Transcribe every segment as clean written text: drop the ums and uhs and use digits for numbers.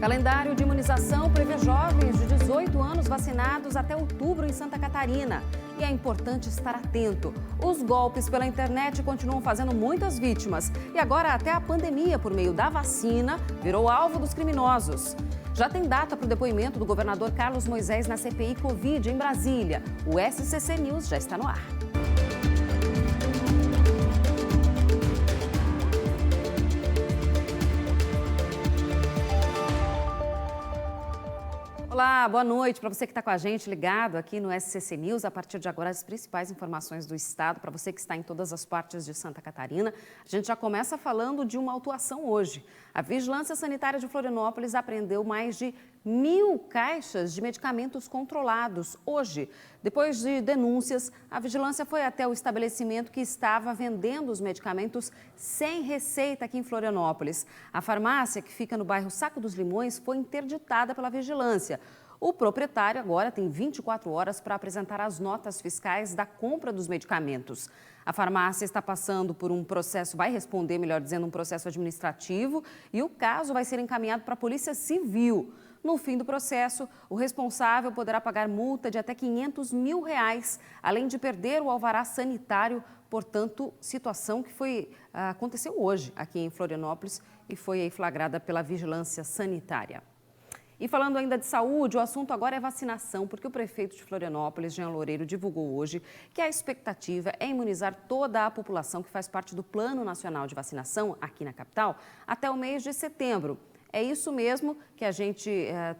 Calendário de imunização prevê jovens de 18 anos vacinados até outubro em Santa Catarina. E é importante estar atento. Os golpes pela internet continuam fazendo muitas vítimas. E agora até a pandemia por meio da vacina virou alvo dos criminosos. Já tem data para o depoimento do governador Carlos Moisés na CPI Covid em Brasília. O SCC News já está no ar. Olá, boa noite para você que está com a gente ligado aqui no SCC News. A partir de agora, as principais informações do estado, para você que está em todas as partes de Santa Catarina. A gente já começa falando de uma autuação hoje. A Vigilância Sanitária de Florianópolis apreendeu mais de 1.000 caixas de medicamentos controlados hoje. Depois de denúncias, a vigilância foi até o estabelecimento que estava vendendo os medicamentos sem receita aqui em Florianópolis. A farmácia, que fica no bairro Saco dos Limões, foi interditada pela vigilância. O proprietário agora tem 24 horas para apresentar as notas fiscais da compra dos medicamentos. A farmácia está passando por um processo, vai responder, melhor dizendo, um processo administrativo e o caso vai ser encaminhado para a Polícia Civil. No fim do processo, o responsável poderá pagar multa de até R$500 mil, além de perder o alvará sanitário. Portanto, situação que aconteceu hoje aqui em Florianópolis e foi flagrada pela Vigilância Sanitária. E falando ainda de saúde, o assunto agora é vacinação, porque o prefeito de Florianópolis, Jean Loureiro, divulgou hoje que a expectativa é imunizar toda a população que faz parte do Plano Nacional de Vacinação aqui na capital até o mês de setembro. É isso mesmo que a gente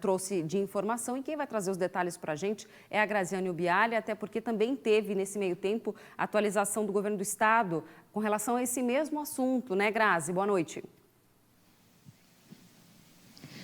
trouxe de informação e quem vai trazer os detalhes para a gente é a Graziane Ubiali, até porque também teve nesse meio tempo a atualização do governo do estado com relação a esse mesmo assunto, né, Grazi? Boa noite.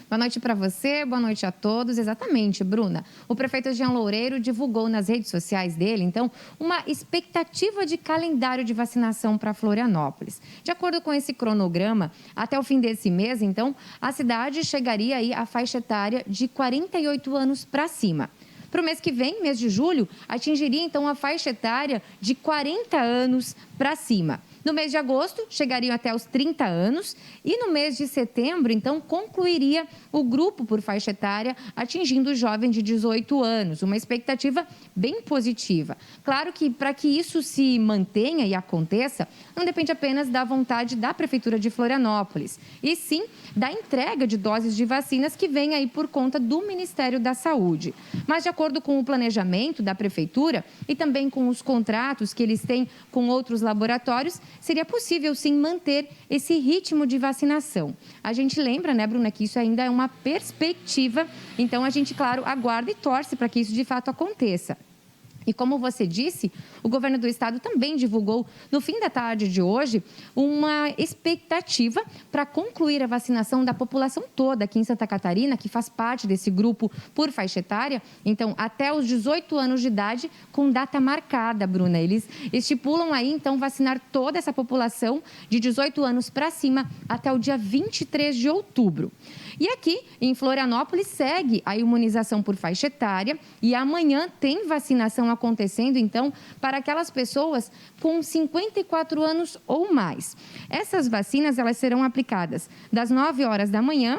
Boa noite para você, boa noite a todos. Exatamente, Bruna. O prefeito Jean Loureiro divulgou nas redes sociais dele, então, uma expectativa de calendário de vacinação para Florianópolis. De acordo com esse cronograma, até o fim desse mês, então, a cidade chegaria aí à faixa etária de 48 anos para cima. Para o mês que vem, mês de julho, atingiria então a faixa etária de 40 anos para cima. No mês de agosto, chegariam até os 30 anos e no mês de setembro, então, concluiria o grupo por faixa etária, atingindo o jovem de 18 anos, uma expectativa bem positiva. Claro que para que isso se mantenha e aconteça, não depende apenas da vontade da Prefeitura de Florianópolis, e sim da entrega de doses de vacinas que vem aí por conta do Ministério da Saúde. Mas, de acordo com o planejamento da Prefeitura e também com os contratos que eles têm com outros laboratórios, seria possível, sim, manter esse ritmo de vacinação. A gente lembra, né, Bruna, que isso ainda é uma perspectiva, então a gente, claro, aguarda e torce para que isso de fato aconteça. E como você disse, o governo do estado também divulgou, no fim da tarde de hoje, uma expectativa para concluir a vacinação da população toda aqui em Santa Catarina, que faz parte desse grupo por faixa etária, então, até os 18 anos de idade, com data marcada, Bruna. Eles estipulam aí, então, vacinar toda essa população de 18 anos para cima até o dia 23 de outubro. E aqui, em Florianópolis, segue a imunização por faixa etária e amanhã tem vacinação acontecendo, então, para aquelas pessoas com 54 anos ou mais. Essas vacinas, elas serão aplicadas das 9 horas da manhã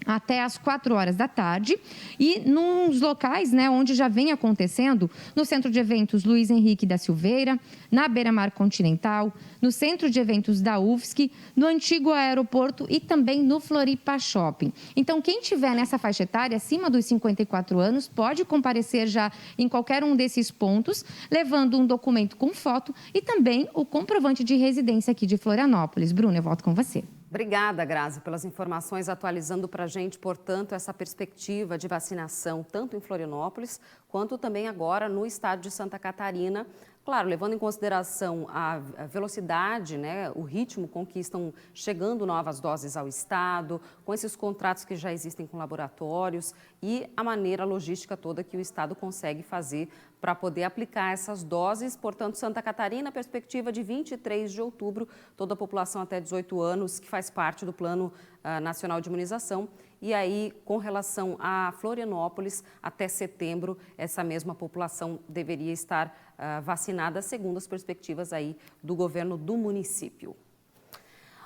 até às 4 horas da tarde e nos locais, né, onde já vem acontecendo, no Centro de Eventos Luiz Henrique da Silveira, na Beira-Mar Continental, no Centro de Eventos da UFSC, no antigo aeroporto e também no Floripa Shopping. Então, quem tiver nessa faixa etária, acima dos 54 anos, pode comparecer já em qualquer um desses pontos, levando um documento com foto e também o comprovante de residência aqui de Florianópolis. Bruna, eu volto com você. Obrigada, Grazi, pelas informações, atualizando para a gente, portanto, essa perspectiva de vacinação, tanto em Florianópolis, quanto também agora no estado de Santa Catarina. Claro, levando em consideração a velocidade, né, o ritmo com que estão chegando novas doses ao estado, com esses contratos que já existem com laboratórios e a maneira logística toda que o estado consegue fazer para poder aplicar essas doses. Portanto, Santa Catarina, perspectiva de 23 de outubro, toda a população até 18 anos que faz parte do Plano Nacional de Imunização. E aí, com relação a Florianópolis, até setembro, essa mesma população deveria estar vacinada, segundo as perspectivas aí do governo do município.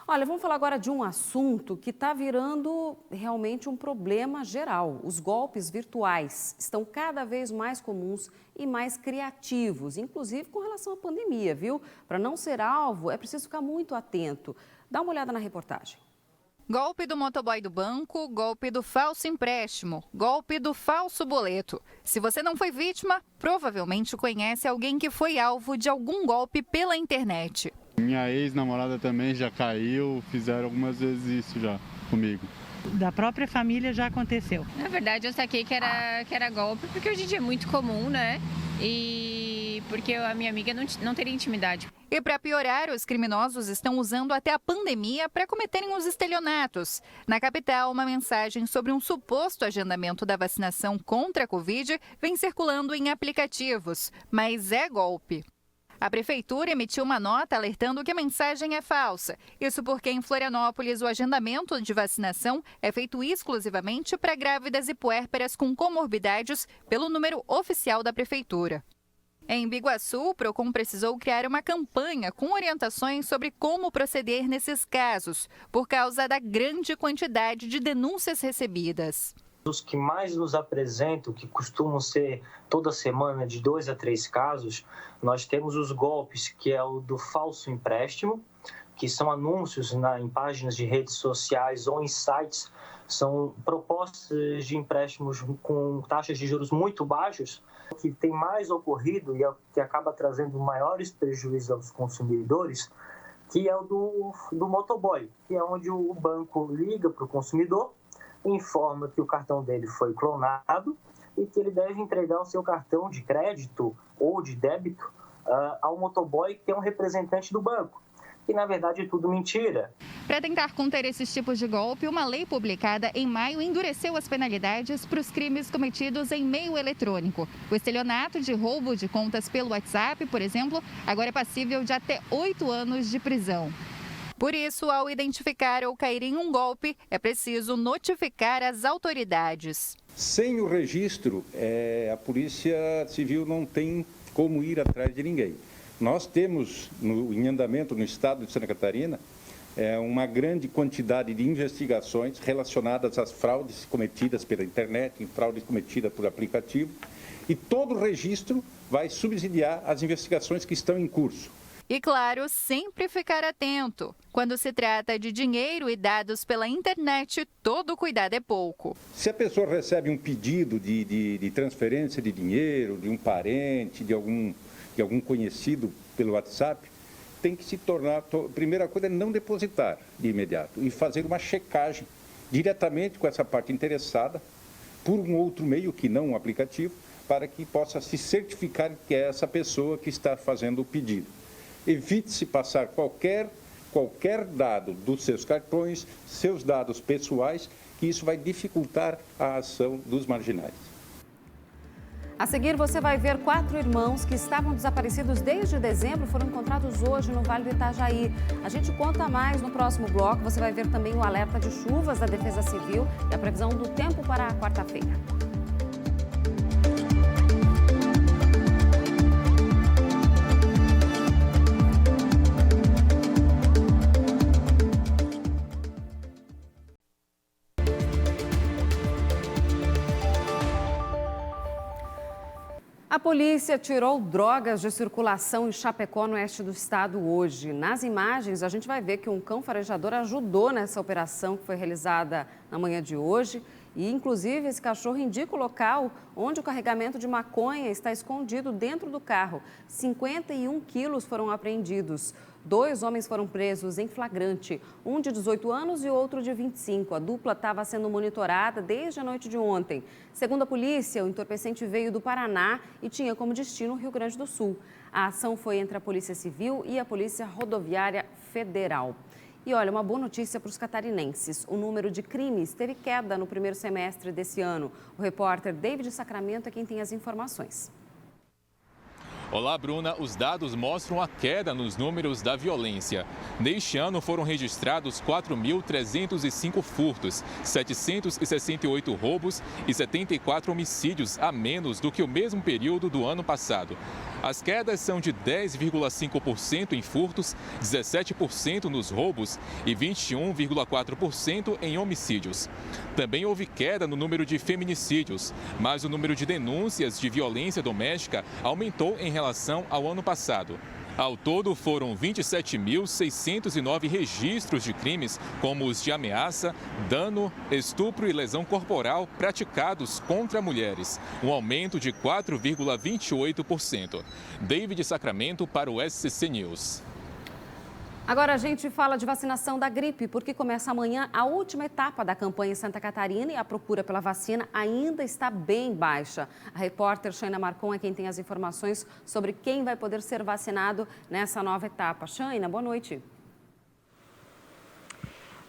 Olha, vamos falar agora de um assunto que está virando realmente um problema geral. Os golpes virtuais estão cada vez mais comuns e mais criativos, inclusive com relação à pandemia, viu? Para não ser alvo, é preciso ficar muito atento. Dá uma olhada na reportagem. Golpe do motoboy do banco, golpe do falso empréstimo, golpe do falso boleto. Se você não foi vítima, provavelmente conhece alguém que foi alvo de algum golpe pela internet. Minha ex-namorada também já caiu, fizeram algumas vezes isso já comigo. Da própria família já aconteceu. Na verdade, eu saquei que era golpe, porque hoje em dia é muito comum, né? E porque a minha amiga não teria intimidade. E para piorar, os criminosos estão usando até a pandemia para cometerem os estelionatos. Na capital, uma mensagem sobre um suposto agendamento da vacinação contra a Covid vem circulando em aplicativos, mas é golpe. A prefeitura emitiu uma nota alertando que a mensagem é falsa. Isso porque em Florianópolis o agendamento de vacinação é feito exclusivamente para grávidas e puérperas com comorbidades pelo número oficial da prefeitura. Em Biguaçu, o Procon precisou criar uma campanha com orientações sobre como proceder nesses casos, por causa da grande quantidade de denúncias recebidas. Os que mais nos apresentam, que costumam ser toda semana de 2 a 3 casos, nós temos os golpes, que é o do falso empréstimo, que são anúncios em páginas de redes sociais ou em sites, são propostas de empréstimos com taxas de juros muito baixos. O que tem mais ocorrido e é o que acaba trazendo maiores prejuízos aos consumidores, que é o do motoboy, que é onde o banco liga para o consumidor, informa que o cartão dele foi clonado e que ele deve entregar o seu cartão de crédito ou de débito ao motoboy, que é um representante do banco. E, na verdade, é tudo mentira. Para tentar conter esses tipos de golpe, uma lei publicada em maio endureceu as penalidades para os crimes cometidos em meio eletrônico. O estelionato de roubo de contas pelo WhatsApp, por exemplo, agora é passível de até 8 anos de prisão. Por isso, ao identificar ou cair em um golpe, é preciso notificar as autoridades. Sem o registro, a Polícia Civil não tem como ir atrás de ninguém. Nós temos em andamento no estado de Santa Catarina uma grande quantidade de investigações relacionadas às fraudes cometidas pela internet, em fraudes cometidas por aplicativo, e todo o registro vai subsidiar as investigações que estão em curso. E, claro, sempre ficar atento. Quando se trata de dinheiro e dados pela internet, todo cuidado é pouco. Se a pessoa recebe um pedido de transferência de dinheiro, de um parente, de algum conhecido pelo WhatsApp, tem que se tornar, a primeira coisa é não depositar de imediato e fazer uma checagem diretamente com essa parte interessada, por um outro meio que não um aplicativo, para que possa se certificar que é essa pessoa que está fazendo o pedido. Evite-se passar qualquer dado dos seus cartões, seus dados pessoais, que isso vai dificultar a ação dos marginais. A seguir, você vai ver 4 irmãos que estavam desaparecidos desde dezembro foram encontrados hoje no Vale do Itajaí. A gente conta mais no próximo bloco. Você vai ver também o alerta de chuvas da Defesa Civil e a previsão do tempo para a quarta-feira. A polícia tirou drogas de circulação em Chapecó, no oeste do estado, hoje. Nas imagens, a gente vai ver que um cão farejador ajudou nessa operação que foi realizada na manhã de hoje. E, inclusive, esse cachorro indica o local onde o carregamento de maconha está escondido dentro do carro. 51 quilos foram apreendidos. 2 homens foram presos em flagrante, um de 18 anos e outro de 25. A dupla estava sendo monitorada desde a noite de ontem. Segundo a polícia, o entorpecente veio do Paraná e tinha como destino o Rio Grande do Sul. A ação foi entre a Polícia Civil e a Polícia Rodoviária Federal. E olha, uma boa notícia para os catarinenses. O número de crimes teve queda no primeiro semestre desse ano. O repórter David Sacramento é quem tem as informações. Olá, Bruna. Os dados mostram a queda nos números da violência. Neste ano foram registrados 4.305 furtos, 768 roubos e 74 homicídios a menos do que o mesmo período do ano passado. As quedas são de 10,5% em furtos, 17% nos roubos e 21,4% em homicídios. Também houve queda no número de feminicídios, mas o número de denúncias de violência doméstica aumentou em relação ao ano passado. Ao todo, foram 27.609 registros de crimes, como os de ameaça, dano, estupro e lesão corporal praticados contra mulheres, um aumento de 4,28%. David Sacramento para o SCC News. Agora a gente fala de vacinação da gripe, porque começa amanhã a última etapa da campanha em Santa Catarina e a procura pela vacina ainda está bem baixa. A repórter Shaina Marcon é quem tem as informações sobre quem vai poder ser vacinado nessa nova etapa. Shaina, boa noite.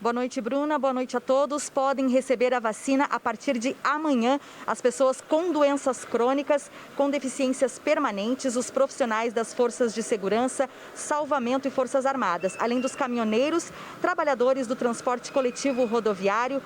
Boa noite, Bruna. Boa noite a todos. Podem receber a vacina a partir de amanhã. As pessoas com doenças crônicas, com deficiências permanentes, os profissionais das forças de segurança, salvamento e forças armadas, além dos caminhoneiros, trabalhadores do transporte coletivo rodoviário,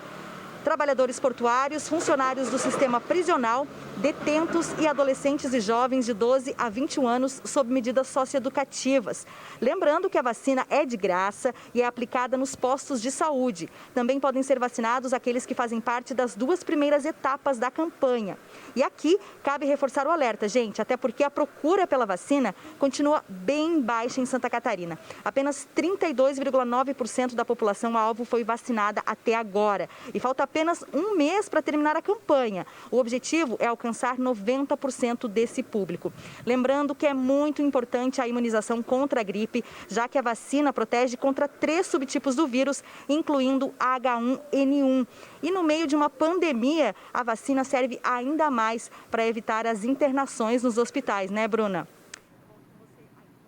trabalhadores portuários, funcionários do sistema prisional, detentos e adolescentes e jovens de 12 a 21 anos sob medidas socioeducativas. Lembrando que a vacina é de graça e é aplicada nos postos de saúde. Também podem ser vacinados aqueles que fazem parte das 2 primeiras etapas da campanha. E aqui cabe reforçar o alerta, gente, até porque a procura pela vacina continua bem baixa em Santa Catarina. Apenas 32,9% da população alvo foi vacinada até agora. E falta apenas um mês para terminar a campanha. O objetivo é alcançar 90% desse público. Lembrando que é muito importante a imunização contra a gripe, já que a vacina protege contra 3 subtipos do vírus, incluindo H1N1. E no meio de uma pandemia, a vacina serve ainda mais para evitar as internações nos hospitais, né, Bruna?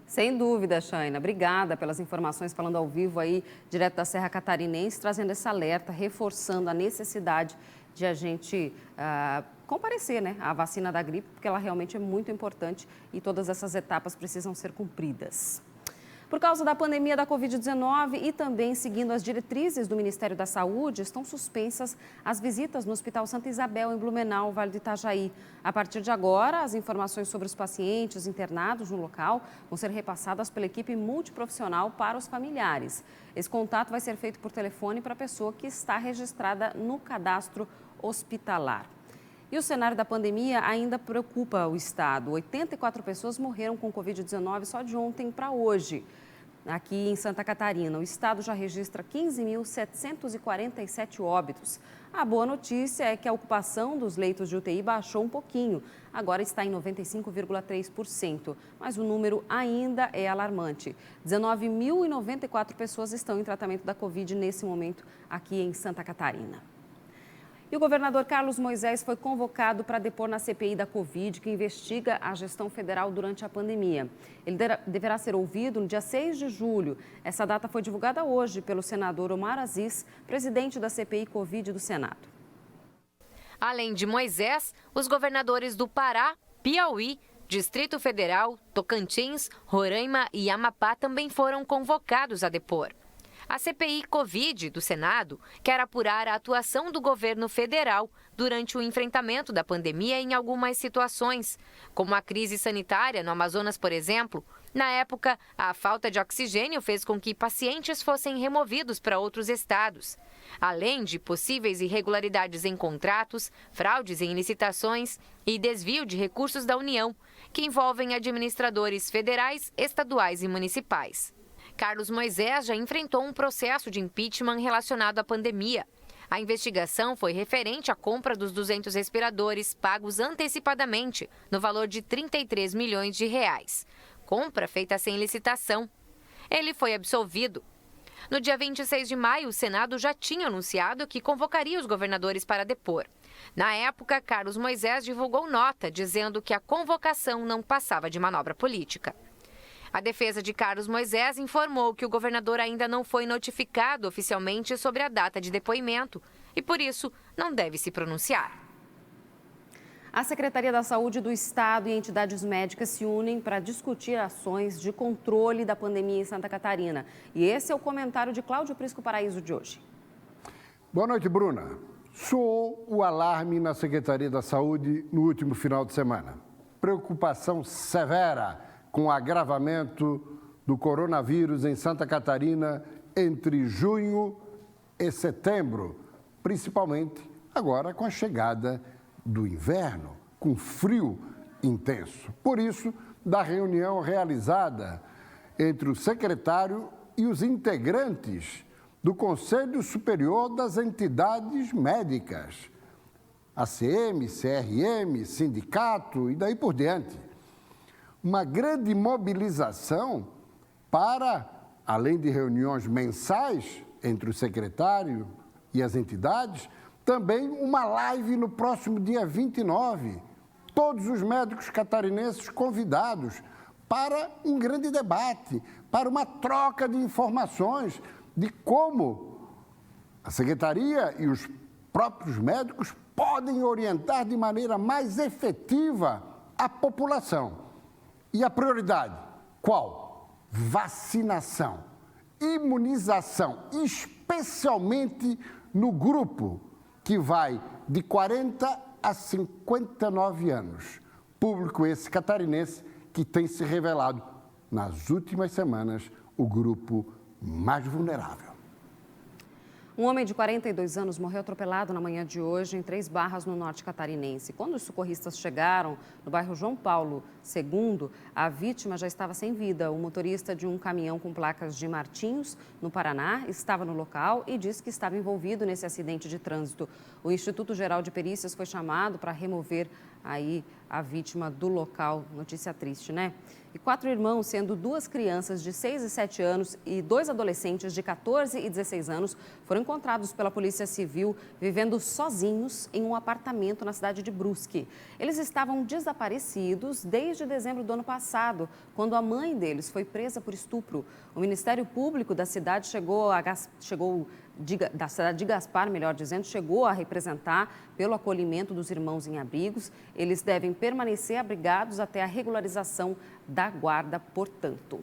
Sem dúvida, Shaina. Obrigada pelas informações, falando ao vivo aí, direto da Serra Catarinense, trazendo esse alerta, reforçando a necessidade de a gente comparecer, né, à vacina da gripe, porque ela realmente é muito importante e todas essas etapas precisam ser cumpridas. Por causa da pandemia da Covid-19 e também seguindo as diretrizes do Ministério da Saúde, estão suspensas as visitas no Hospital Santa Isabel, em Blumenau, Vale do Itajaí. A partir de agora, as informações sobre os pacientes internados no local vão ser repassadas pela equipe multiprofissional para os familiares. Esse contato vai ser feito por telefone para a pessoa que está registrada no cadastro hospitalar. E o cenário da pandemia ainda preocupa o estado. 84 pessoas morreram com Covid-19 só de ontem para hoje. Aqui em Santa Catarina, o estado já registra 15.747 óbitos. A boa notícia é que a ocupação dos leitos de UTI baixou um pouquinho. Agora está em 95,3%, mas o número ainda é alarmante. 19.094 pessoas estão em tratamento da Covid nesse momento aqui em Santa Catarina. E o governador Carlos Moisés foi convocado para depor na CPI da Covid, que investiga a gestão federal durante a pandemia. Ele deverá ser ouvido no dia 6 de julho. Essa data foi divulgada hoje pelo senador Omar Aziz, presidente da CPI Covid do Senado. Além de Moisés, os governadores do Pará, Piauí, Distrito Federal, Tocantins, Roraima e Amapá também foram convocados a depor. A CPI Covid do Senado quer apurar a atuação do governo federal durante o enfrentamento da pandemia em algumas situações, como a crise sanitária no Amazonas, por exemplo. Na época, a falta de oxigênio fez com que pacientes fossem removidos para outros estados, além de possíveis irregularidades em contratos, fraudes em licitações e desvio de recursos da União, que envolvem administradores federais, estaduais e municipais. Carlos Moisés já enfrentou um processo de impeachment relacionado à pandemia. A investigação foi referente à compra dos 200 respiradores pagos antecipadamente, no valor de 33 milhões de reais. Compra feita sem licitação. Ele foi absolvido. No dia 26 de maio, o Senado já tinha anunciado que convocaria os governadores para depor. Na época, Carlos Moisés divulgou nota dizendo que a convocação não passava de manobra política. A defesa de Carlos Moisés informou que o governador ainda não foi notificado oficialmente sobre a data de depoimento e, por isso, não deve se pronunciar. A Secretaria da Saúde do Estado e entidades médicas se unem para discutir ações de controle da pandemia em Santa Catarina. E esse é o comentário de Cláudio Prisco Paraíso de hoje. Boa noite, Bruna. Soou o alarme na Secretaria da Saúde no último final de semana. Preocupação severa com o agravamento do coronavírus em Santa Catarina entre junho e setembro, principalmente agora com a chegada do inverno, com frio intenso. Por isso, da reunião realizada entre o secretário e os integrantes do Conselho Superior das Entidades Médicas, ACM, CRM, sindicato e daí por diante. Uma grande mobilização para, além de reuniões mensais entre o secretário e as entidades, também uma live no próximo dia 29. Todos os médicos catarinenses convidados para um grande debate, para uma troca de informações de como a secretaria e os próprios médicos podem orientar de maneira mais efetiva a população. E a prioridade, qual? Vacinação, imunização, especialmente no grupo que vai de 40 a 59 anos. Público esse catarinense que tem se revelado, nas últimas semanas, o grupo mais vulnerável. Um homem de 42 anos morreu atropelado na manhã de hoje em Três Barras, no norte catarinense. Quando os socorristas chegaram no bairro João Paulo II, a vítima já estava sem vida. O motorista de um caminhão com placas de Martinhos, no Paraná, estava no local e disse que estava envolvido nesse acidente de trânsito. O Instituto Geral de Perícias foi chamado para remover aí a vítima do local. Notícia triste, né? E 4 irmãos, sendo 2 crianças de 6 e 7 anos e 2 adolescentes de 14 e 16 anos, foram encontrados pela Polícia Civil vivendo sozinhos em um apartamento na cidade de Brusque. Eles estavam desaparecidos desde dezembro do ano passado, quando a mãe deles foi presa por estupro. O Ministério Público da cidade da cidade de Gaspar, melhor dizendo, chegou a representar pelo acolhimento dos irmãos em abrigos. Eles devem permanecer abrigados até a regularização da guarda, portanto.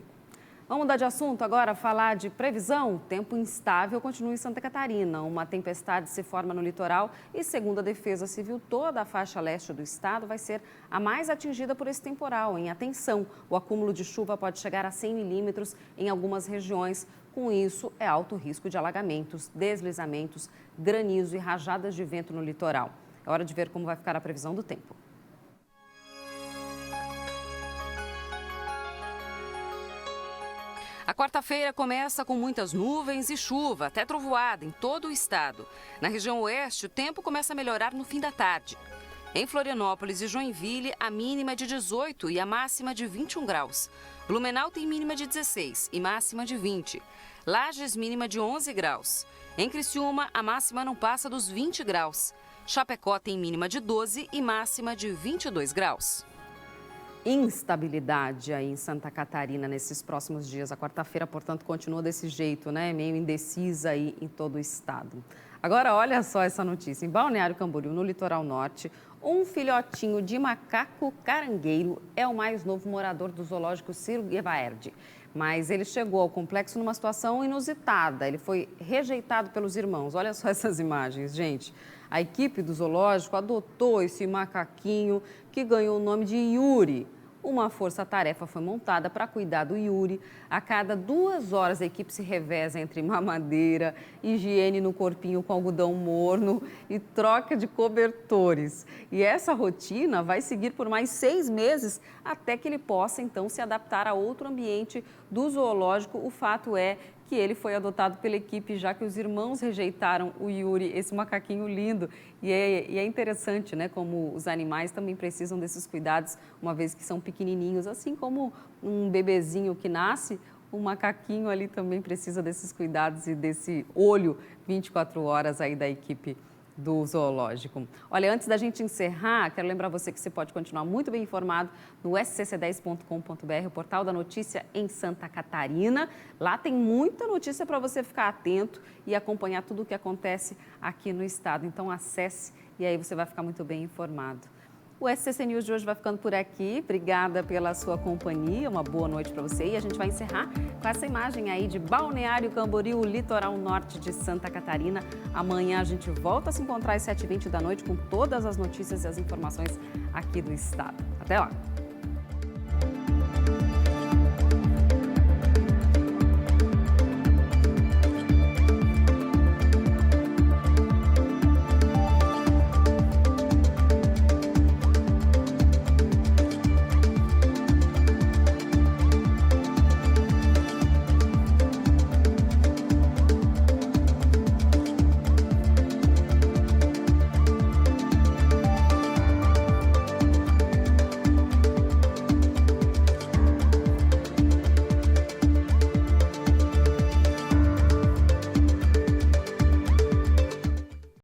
Vamos mudar de assunto agora, falar de previsão. Tempo instável continua em Santa Catarina. Uma tempestade se forma no litoral e, segundo a Defesa Civil, toda a faixa leste do estado vai ser a mais atingida por esse temporal. Em atenção, o acúmulo de chuva pode chegar a 100 milímetros em algumas regiões. Com isso, é alto risco de alagamentos, deslizamentos, granizo e rajadas de vento no litoral. É hora de ver como vai ficar a previsão do tempo. A quarta-feira começa com muitas nuvens e chuva, até trovoada em todo o estado. Na região oeste, o tempo começa a melhorar no fim da tarde. Em Florianópolis e Joinville, a mínima é de 18 e a máxima de 21 graus. Blumenau tem mínima de 16 e máxima de 20. Lages, mínima de 11 graus. Em Criciúma, a máxima não passa dos 20 graus. Chapecó tem mínima de 12 e máxima de 22 graus. Instabilidade aí em Santa Catarina nesses próximos dias. A quarta-feira, portanto, continua desse jeito, né? Meio indecisa aí em todo o estado. Agora, olha só essa notícia. Em Balneário Camboriú, no litoral norte, um filhotinho de macaco carangueiro é o mais novo morador do zoológico Ciro Guevaerde. Mas ele chegou ao complexo numa situação inusitada. Ele foi rejeitado pelos irmãos. Olha só essas imagens, gente. A equipe do zoológico adotou esse macaquinho que ganhou o nome de Yuri. Uma força-tarefa foi montada para cuidar do Yuri. A cada 2 horas, a equipe se reveza entre mamadeira, higiene no corpinho com algodão morno e troca de cobertores. E essa rotina vai seguir por mais 6 meses, até que ele possa, então, se adaptar a outro ambiente do zoológico. O fato é que ele foi adotado pela equipe, já que os irmãos rejeitaram o Yuri, esse macaquinho lindo. E é interessante, né, como os animais também precisam desses cuidados, uma vez que são pequenininhos, assim como um bebezinho que nasce, o macaquinho ali também precisa desses cuidados e desse olho 24 horas aí da equipe do zoológico. Olha, antes da gente encerrar, quero lembrar você que você pode continuar muito bem informado no scc10.com.br, o portal da notícia em Santa Catarina. Lá tem muita notícia para você ficar atento e acompanhar tudo o que acontece aqui no estado. Então acesse e aí você vai ficar muito bem informado. O SCC News de hoje vai ficando por aqui. Obrigada pela sua companhia, uma boa noite para você. E a gente vai encerrar com essa imagem aí de Balneário Camboriú, litoral norte de Santa Catarina. Amanhã a gente volta a se encontrar às 7h20 da noite com todas as notícias e as informações aqui do estado. Até lá!